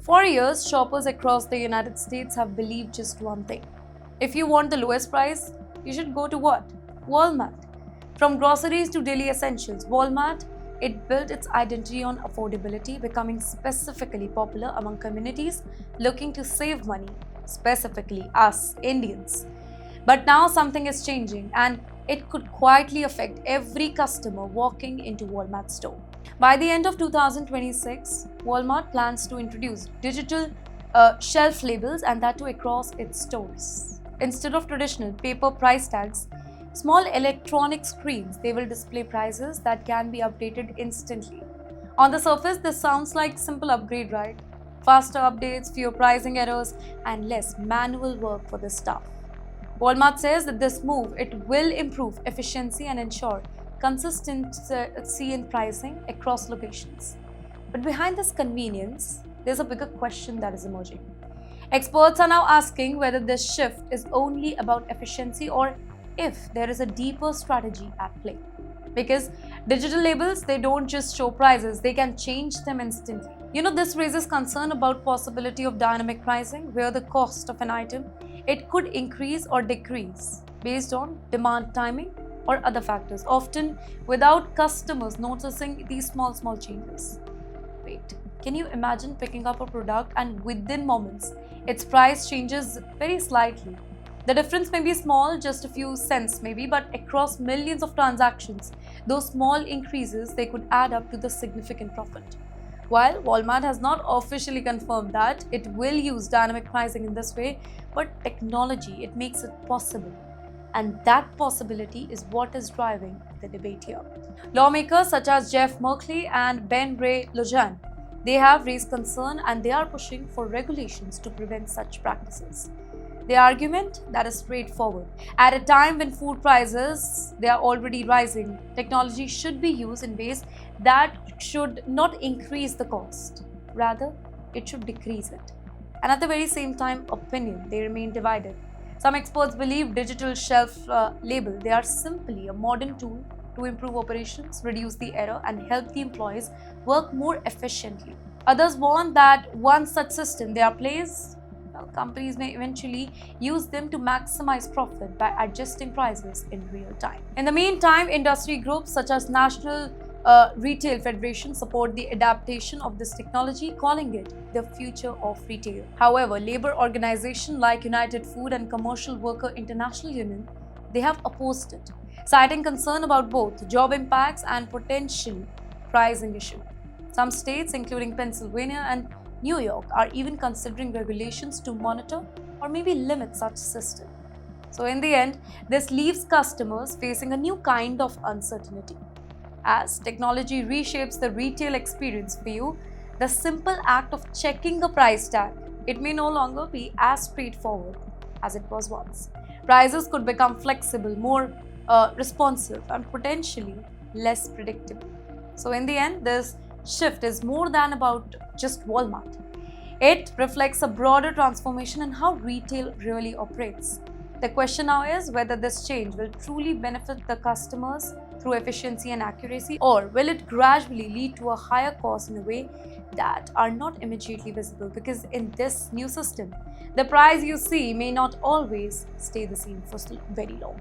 For years, shoppers across the United States have believed just one thing. If you want the lowest price, you should go to what? Walmart. From groceries to daily essentials, Walmart, it built its identity on affordability, becoming specifically popular among communities looking to save money, specifically us, Indians. But now something is changing and it could quietly affect every customer walking into Walmart store. By the end of 2026, Walmart plans to introduce digital shelf labels and that too across its stores. Instead of traditional paper price tags, small electronic screens, they will display prices that can be updated instantly. On the surface, this sounds like simple upgrade, right? Faster updates, fewer pricing errors, and less manual work for the staff. Walmart says that this move it will improve efficiency and ensure consistency in pricing across locations. But behind this convenience, there's a bigger question that is emerging. Experts are now asking whether this shift is only about efficiency or if there is a deeper strategy at play. Because digital labels, they don't just show prices, they can change them instantly. This raises concern about possibility of dynamic pricing where the cost of an item it could increase or decrease based on demand timing or other factors, often without customers noticing these small changes. Wait, can you imagine picking up a product and within moments its price changes very slightly? The difference may be small, just a few cents maybe, but across millions of transactions, those small increases they could add up to the significant profit. While Walmart has not officially confirmed that it will use dynamic pricing in this way, but technology it makes it possible. And that possibility is what is driving the debate here. Lawmakers such as Jeff Merkley and Ben Ray Lojan, they have raised concern and they are pushing for regulations to prevent such practices. The argument that is straightforward. At a time when food prices they are already rising, technology should be used in ways that should not increase the cost. Rather, it should decrease it. And at the very same time, opinion they remain divided. Some experts believe digital shelf label they are simply a modern tool to improve operations, reduce the error, and help the employees work more efficiently. Others warn that once such system they are placed, companies may eventually use them to maximize profit by adjusting prices in real time. In the meantime, industry groups such as National Retail Federation support the adaptation of this technology, calling it the future of retail. However, labor organizations like United Food and Commercial Worker International Union, they have opposed it, citing concern about both job impacts and potential pricing issue. Some states, including Pennsylvania and New York, are even considering regulations to monitor or maybe limit such system. So in the end, this leaves customers facing a new kind of uncertainty. As technology reshapes the retail experience for you, the simple act of checking a price tag, it may no longer be as straightforward as it was once. Prices could become flexible, more responsive, and potentially less predictable. So in the end, this shift is more than about just Walmart. It reflects a broader transformation in how retail really operates. The question now is whether this change will truly benefit the customers through efficiency and accuracy, or will it gradually lead to a higher cost in a way that are not immediately visible? Because in this new system, the price you see may not always stay the same for very long.